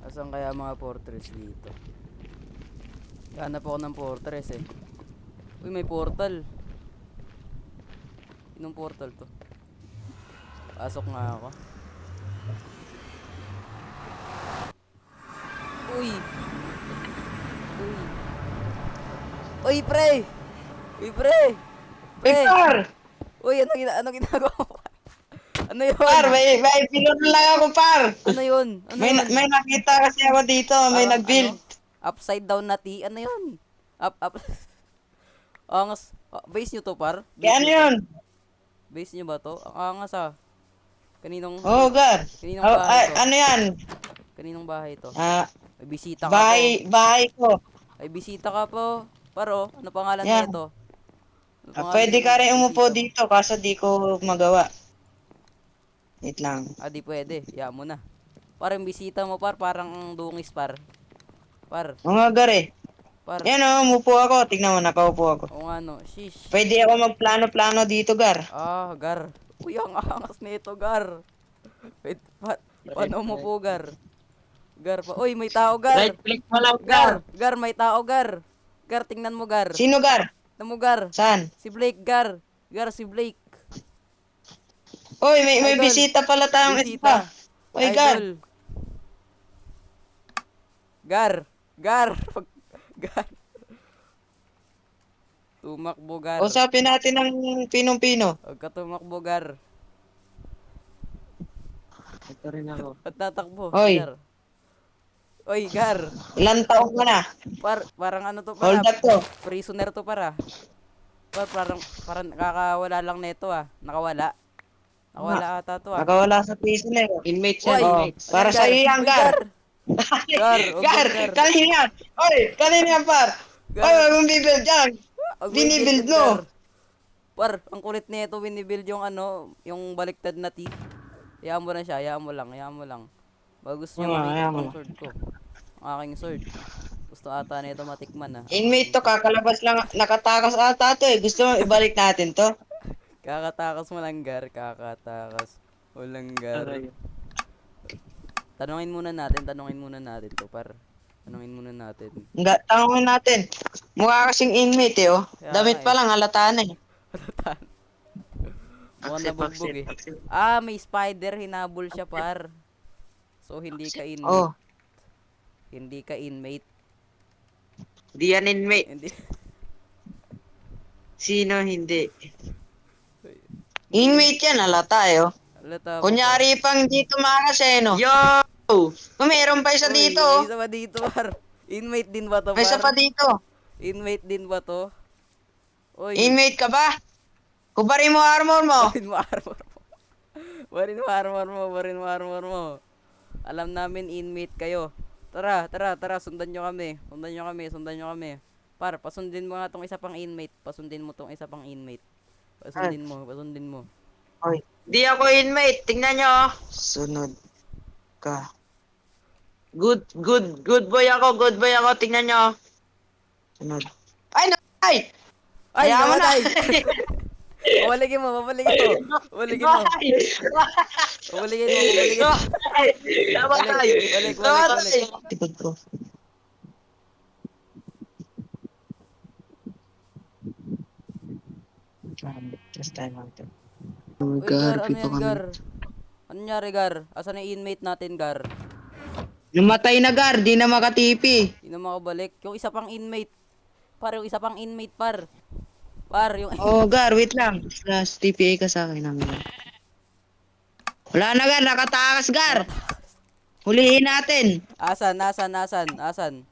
Asan kaya mga fortress dito? Hanap ako ng fortress eh. Uy, may portal. Inong portal to? Pasok nga ako. Uy! Uy! Uy, pre! Uy, pre! Pre! Par! Uy, ano ginagawa mo? Ano yun? Par, may pinunod lang ako, par! Ano yun? Ano May, yun? may nakita kasi ako dito, may Parang nag-build. ano? Upside down na T? Ano yun? Up. Angas. Base nyo to, par? Kaya Base ano nyo to? yun? Base nyo ba to? Ang angas ah. Kaninong, Oo, Gar. kaninong bahay to? Ano yan? Kaninong bahay to? Ah, May bisita ka po. bahay ko. May bisita ka po. Paro, ano pangalan Yan. nito? Ano pangalan Pwede ng ka rin umupo bisita mo? dito, kaso di ko magawa. Wait lang. Ah, di pwede. Ya mo na. Parang bisita mo, parang dungis, Par, Mga Gar eh. par. Yan o, umupo ako. Tignan mo, nakaupo ako. O nga no, shish. Pwede ako magplano-plano dito, Gar. Ah, Gar. Uy, ang angas nito, Gar. Wait, paano mo po, Gar? Gar pa. Uy, may tao, Right Gar. click mo lang, Gar. Gar, may tao, Gar. Gar, tingnan mo, Gar. Sino, Gar? Tingnan mo, Gar. Saan? Si Blake, Gar. Gar, si Blake. Oy, may Idol. bisita pala tayong isa. Bisita. Oy, Gar. Idol. Gar. Gar. Gar. Tumakbo, Gar. Usapin natin ng pinong-pino. Huwag ka tumakbo, Gar. Ito rin ako. At tatakbo, si Oy, Gar. Oy, Gar. ilan taong ka na? Parang ano to Hold para? up to. Prisoner to para. Parang nakakawala lang nito ah. Nakawala. Nga, Nakawala ata to ah. nakawala sa piso na yun. Inmates yan, Uy! inmates. Para Ayan, sa iyo yan, Uy, Gar. Gar! Gar! Huwag Gar, yan, Gar! kanina yan. Oy, kanina yan, par. Oy, Gar! wag mong bibuild yan. Huwag mo Binibuild i-build yan, mo. Gar! Ang kulit nito binibuild yung ano, yung baliktad na teeth. Hayaan mo na siya, hayaan mo lang, hayaan mo lang. Baka gusto niya makita Ayan tong mo. sword ko. Ang aking sword. Gusto ata nito matikman ah, ang Inmate aking to, sword. kakalabas lang. Nakatakas ata to eh. Gusto mo ibalik natin to? Kakatakas mo lang, Gar. Kakatakas. Walang Gar. Tanungin muna natin to, par. Tanungin muna natin. Tanongin natin. Mukha kasing inmate eh, oh. Kaya nga Damit eh. pa lang, halata na eh. Mukhang Paksi, nabugbog paksi, eh. paksi. Ah, may spider. Hinabol siya, par. So, hindi ka inmate. Oh, Hindi ka inmate. di yan inmate. Hindi. Sino hindi? Hindi. Inmate yan, halata eh, oh. Alata mo, par. Kunyari pang di tumakas eh, no? Yo! Mayroon pa isa Uy, dito, may oh. isa pa dito, par. Inmate din ba to, May isa pa par? dito. Inmate din ba to? Uy, Inmate ka ba? Kubarin mo armor mo. barin mo armor mo. Barin mo armor mo, barin mo armor mo. Alam namin inmate kayo. Tara, sundan nyo kami. Sundan nyo kami. Par, pasundin mo nga tong isa pang inmate. Pasundin mo tong isa pang inmate. Ay, Pasundin mo. oy. Di ako inmate. Tingnan nyo, oh. Sunod ka. Good boy ako, good boy ako. Tingnan nyo, oh. Sunod. Ay, ay! Ay, Hayaan mo na. namatay! Pabaligin mo. Pabaligin mo. Pabaligin mo. Namatay! Balik. Namatay! Tikod ko. Just time out. Oh, Uy, Gar, ano yan, Gar? Ano nangyari, Gar? Asan yung inmate natin, Gar? Namatay na, Gar. Di na makatipi. Hindi na makabalik. Yung isa pang inmate. Yung isa pang inmate, par. Yung... Oh, Gar, wait lang. Last TPA ka sa akin. Wala na, Gar. Nakatakas, Gar. Huliin natin. Asan?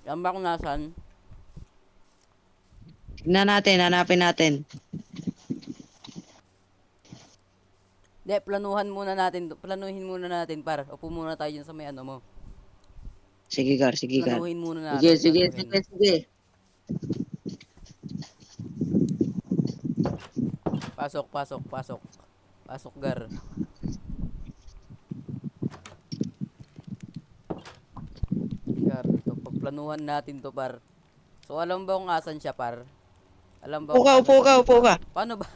Yan ba kung nasan? Tignan natin, hanapin natin. Hindi, planuhin muna natin, par. Upo muna tayo dyan sa may ano mo. Sige, Gar, sige, Gar. Planuhin muna Sige, natin, sige, planuhin. sige, sige. Pasok, Gar. Gar, ito, pagplanuhan natin to, par. So, alam ba kung asan siya, par? Alam ba Upo kung ka, asan upo siya ka, upo pupunta? ka. Paano ba?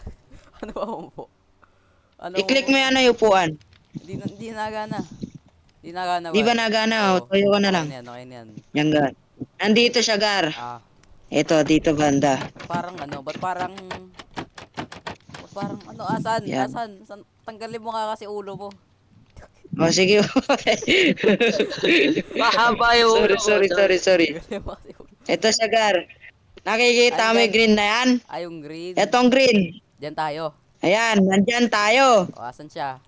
Ano ba umupo? Ano I-click umupo? mo yan na yung upuan. Hindi nagana. Di nagana, Di ba par. nagana? O, Oo. tuyo ko na Okay lang. na yan, okay na yan. Yan, Gar. Nandito siya, Gar. Ah, Ito, dito banda. parang ano, ba't parang ano, asan? Yan. Tanggalin mo nga kasi ulo mo. O, sige. Mahaba yung Sorry, ulo mo. sorry, sorry, sorry. Tanggalin mo kasi ulo. Ito siya, Gar. Nakikita mo yung Andyan. green na yan? Yung green. Etong green. Diyan tayo. Ayan, nandyan tayo. O, asan siya?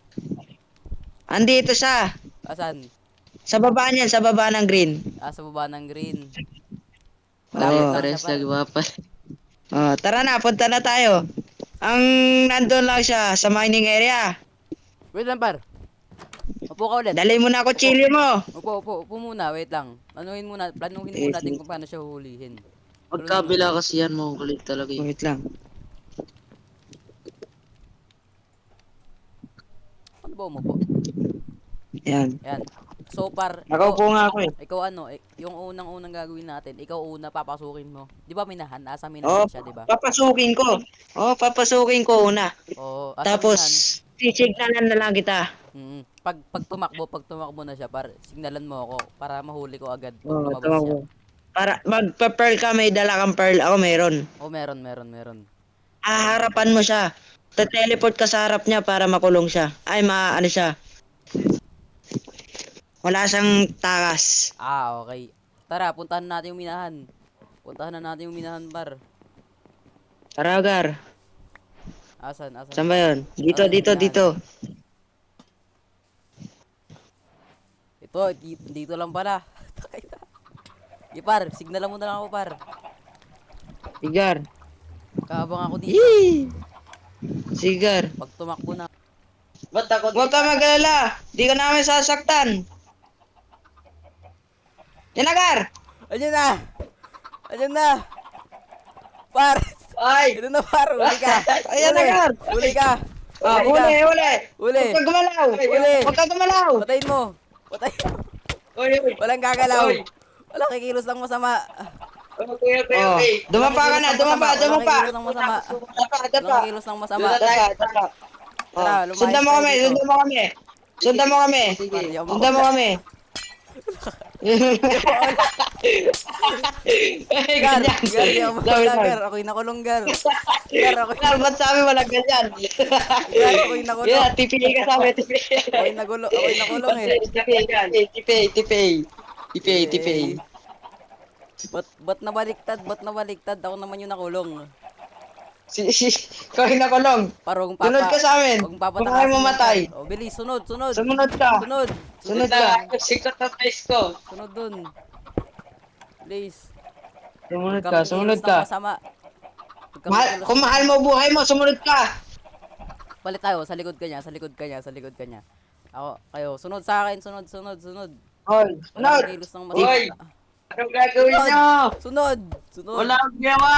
Andito siya. Asan? Sa baba niyan, sa baba ng green. Sa baba ng green. Malapit Oo. lang siya, Pares par. nagmapa. Oh, tara na, punta na tayo. Ang nandun lang siya sa mining area. Wait lang, par. Upo ka ulit. Dali mo na kutsilyo mo. Upo muna, wait lang. Planuhin Sige, muna natin sige. kung paano siya huhulihin. Magkabila kasi yan, makukulit talaga eh. Wait lang. Ano ba umupo? Yan. Yan. So, par, Nakaupo nga ako eh. ikaw ano, yung unang gagawin natin, ikaw una papasukin mo. Di ba minahan? Nasa Oh, minahan siya, di ba? papasukin ko. Oh, papasukin ko una. Oo, asa Tapos, minahan. sisignalan na lang kita. Pag tumakbo na siya, par, signalan mo ako para mahuli ko agad pag Oh, lumabas tama siya. ko. Para magpa-pearl ka, may dala kang pearl. Ako meron. Oh, meron. Harapan mo siya. Teleport ka sa harap niya para makulong siya. Ay, ano siya. Wala siyang takas. Okay. Tara, puntahan natin yung minahan. Puntahan na natin yung minahan, par. Tara, Gar. Asan? Saan ba yun? Dito, Asan yung dito, minahan? dito. Ito, dito lang pala. Par, signalan mo na lang ako, par. Sigar. Kaabang ako dito. Yee! Sigar. Pag tumakbo na. Ba't ako? Huwag ka mag-alala. Di ka namin sasaktan. Yan na, Gar. Ayun na! Ayun na! Par! Ay! Ito na, par! Huli ka! Ayan na, Gar. Huli ka! Ah, Huli ka! huli. Huli! Huwag ka gumalaw. Huli! Huwag ka gumalaw. Patayin mo! Patayin mo! Oy, oy. Walang gagalaw! Oy. Walang kikilos lang masama! Okay, okay, Oh, okay. dumapa ka na, dumapa. Walang kikilos lang masama! Dapa, Walang dapa. kikilos lang masama! Dapa. Oh, Tara, lumayas sundan mo tayo kami, dito. sundan mo kami. Sundan mo kami. Par, di ako Sundan mo mawala. kami. Ay, Gar! ganyan. Gar, di ako Sabi, mawala, sabi. Gar! Ako'y nakulong, Gar! Gar, ako'y Gar, ba't sabi walang ganyan? Gar, ako'y nakulong! Yeah, tipili ka sabi, tipili. Ako'y nakulong eh! Tipay. Ba't nabaliktad? Ba't nabaliktad? Ako naman yung nakulong. Ikaw yung nakulong. Parang Sunod ka sa amin. Huwag Kung papatakasin ayaw mo yan, matay. par. Bilis, sunod. Sumunod ka. Sunod. Sunod ka. Sikat na face ko. Sunod dun. Bilis. Sumunod Huwag ka, kang sumunod kikilos ng ka. masama. Huwag kang kikilos Kung ng mahal mo buhay mo, sumunod ka. Palit tayo, sa likod ka niya. Kayo, sunod sa akin, sunod. Hoy, Walang sunod. kikilos ng masama. Hoy! Anong gagawin nyo? Sunod. Wala akong ginawa.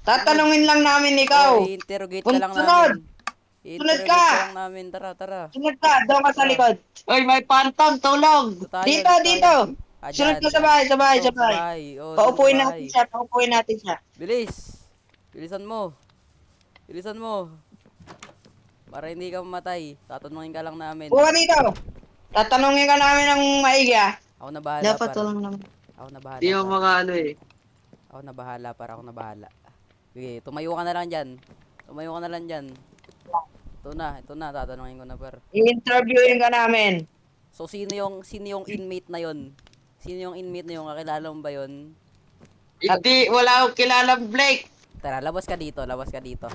Tatanungin lang namin ikaw. I-interrogate ka lang Sunod. namin. Sunod I-interrogate ka. ka lang namin. Tara. Sunod ka, doon ka sa likod. Oy, may phantom, tulog. Dito tayo, Dito, dito. Sunod ka sa bahay, sa bahay, sa bahay. Oh, Paupuin sa natin bahay. siya, paupuin natin siya. Bilis! Bilisan mo! Para hindi ka mamatay. Tatanungin ka lang namin. Buka dito. Tatanungin ka namin ng maigi ah. Ako na bahala, Dapat par. tulong naman. Ako na bahala. Di ako par. mga ano eh. Ako na bahala. Sige, tumayo ka na lang dyan. Ito na. Tatanungin ko na, par. I-interviewin ka namin. So, sino yung inmate na yon? Kakilala mo ba yon? Hindi, wala akong kilalang Blake. Tara, labas ka dito. Lumabas ka dito.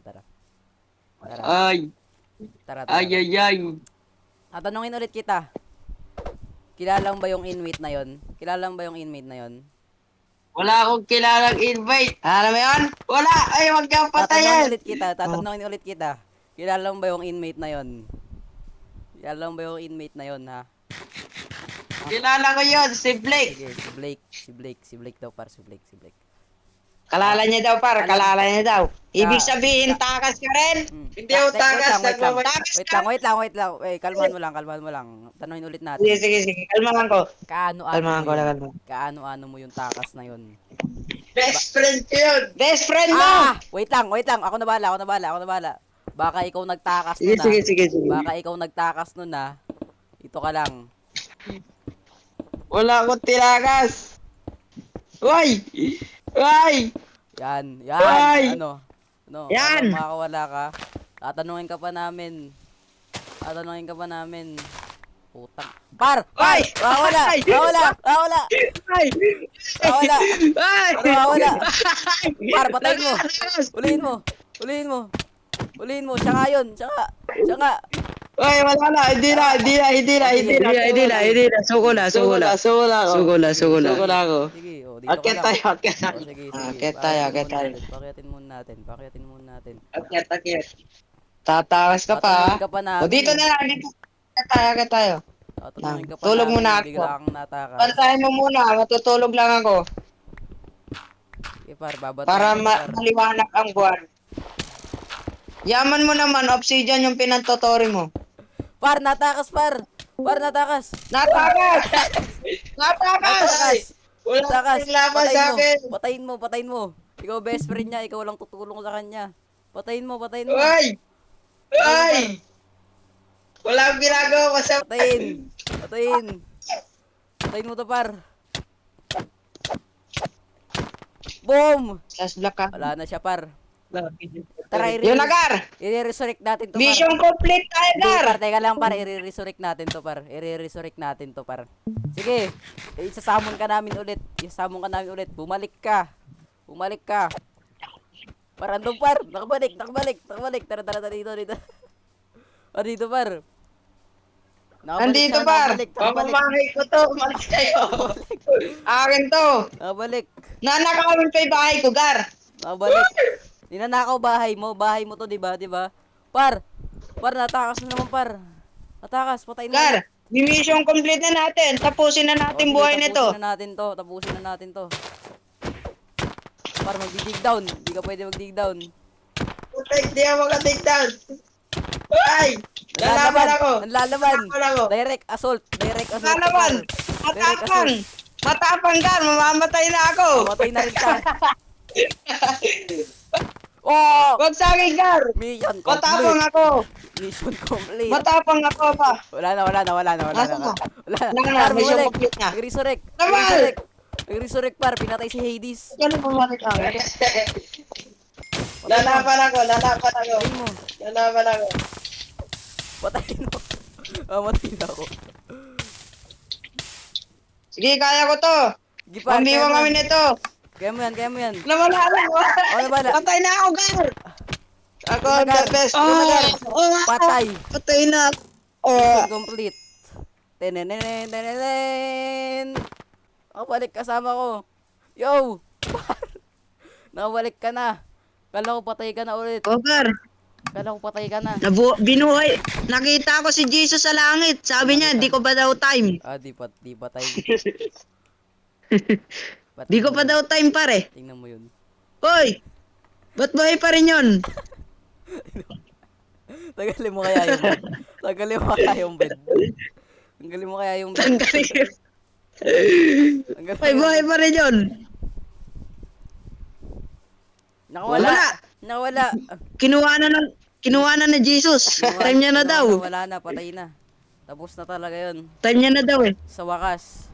Tara. Ay, Tara. ay, ay, ay. Tatanungin ulit kita. Kilala mo ba yung inmate na yon? Wala akong kilalang invite. Alam mo yun? Wala, ay, wag kang patayan. Tatanungin ulit kita. Kilala mo ba yung inmate na yon, ha? Kilala ko yun, si Blake. Sige, si Blake daw, par, si Blake. Kalala niya daw par, kalala niya daw. Ibig Ka- sabihin, takas ka rin? Hindi ako takas, Wait lang. nagmamatakas ka. Kalmahan mo lang. Tanungin ulit natin. Sige. Kalmahan ko. Kaano-ano Kalmahan ko mo yun? lang. Kaano-ano mo yung takas na yun? Best friend ko yun. Best friend mo! Wait lang. Ako na bahala. Baka ikaw nagtakas Sige, nun sige, sige, sige. Baka ikaw nagtakas nun Ito ka lang. Wala akong tinakas. Uy! Uy! Yan. Ay! Ano? Yan! Habang makakawala ka, tatanungin ka pa namin. Putang. Par! Ay! Wala! Ay! Wala! Ay! Wala! Ay! Wala! Par, patayin mo! Nakatakas! Ulihin mo! Siya nga yun! Siya nga! Uy, wala na. Hindi na. Hindi na. Suko na. Suko na ako. Suko na ako. Sige, dito ka Akyat lang. tayo, akyat tayo. Sige. Akyat tayo. Pakyatin muna natin. Akyat. Tatakas ka pa. Tatanungin ka pa namin. O dito na lang. Dito. Akyat tayo. Tatanungin ka pa Tulog namin, muna ako. bigla kang natakas. Pantayin mo muna. Matutulog lang ako. Sige, par, babatayin Para ka, par. maliwanag ang buwan. Yaman mo naman. Obsidian yung pinantotori mo. Par, natakas, par! Par, natakas! Natakas! Natakas! Wala Natakas! kang laban sa akin. Patayin mo! Ikaw best friend niya, ikaw lang tutulong sa kanya. Patayin mo! Uy! Wala akong ginagawa masama. Patayin mo to, par! Boom! Slash black ka. Wala na siya, par. Tara, Yun na, Gar! i-resurrect natin to, par. Mission complete tayo, Hindi, Gar! par, teka lang, par. I-resurrect natin to, par. Sige, isasamon ka namin ulit. Bumalik ka. Par, andun, par. Nakabalik. Tara, dito. Dito, par. Nandito, par! Nakabalik. Pamamahay ko to. Umalis kayo. Akin to! Nakabalik. Nanakawin pa yung bahay ko, Gar! Nakabalik. Ninanakaw bahay mo to, di ba? Par, natakas na naman, par. Patayin mo. Gar! Mission complete na natin. Tapusin na natin Sige, buhay nito. Tapusin na natin to. Par, mag-dig down. Hindi ka pwede mag-dig down. Putek, di ako makatig down. Ay! Lalaban ako. Nanlalaban. Lalaban ako. Direct assault. Lalaban! Matapang, Gar! Mamamatay na ako! Matay na rin ka. Oh! Huwag sa akin, Gar! Mission Matapang complete. ako! Mission complete. Matapang ako pa! Wala na. Nasaan na? Wala Wala na, Par, mission bumalik. complete na. Nag-resurrect. Nag-resurrect, par. Pinatay si Hades. Ganun pumalit ako. Lalaban ako. Patayin mo. Patayin mo. Matay na ako. Sige, kaya ko to! Sige, par. Pambiwang kami nito! Kaya mo yan. Nawala na! Ano ba? Patay na ako, Gar! Ako ang the best. Patay. Patay na! Mission complete. Tenenenen. Nakabalik kasama ko. Yo! Par. Nakabalik ka na. Kala ko patay ka na ulit. Oh, Gar! Binuhay! Nakita ko si Jesus sa langit! Sabi niya, di ko pa daw time! Di patay. Di ko pa daw time, pare! Tingnan mo yun. Hoy! Ba't buhay pa rin yun? Tagalin mo kaya yung bed. Hoy, buhay pa rin yun! Nakawala. Kinuha na Jesus! Time niya na daw! Wala na, patay na. Tapos na talaga yun. Time niya na daw eh! Sa wakas,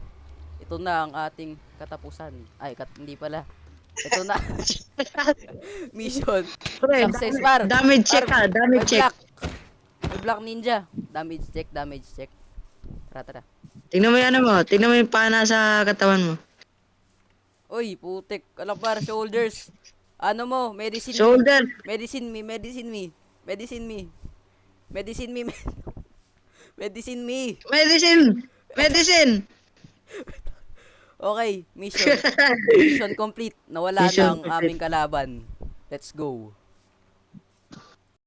ito na ang ating katapusan. Hindi pala. Ito na. Mission. Pre, Success, par. damage check ha, damage check. May black ninja. Damage check. Tara. Tingnan mo yan mo, tingnan mo yung pana sa katawan mo. Uy, putik. Alam par, shoulders. Ano mo? Medicine Shoulder! Medicine me. Medicine! Okay, mission complete. Nawala Mission na ang aming kalaban. Let's go.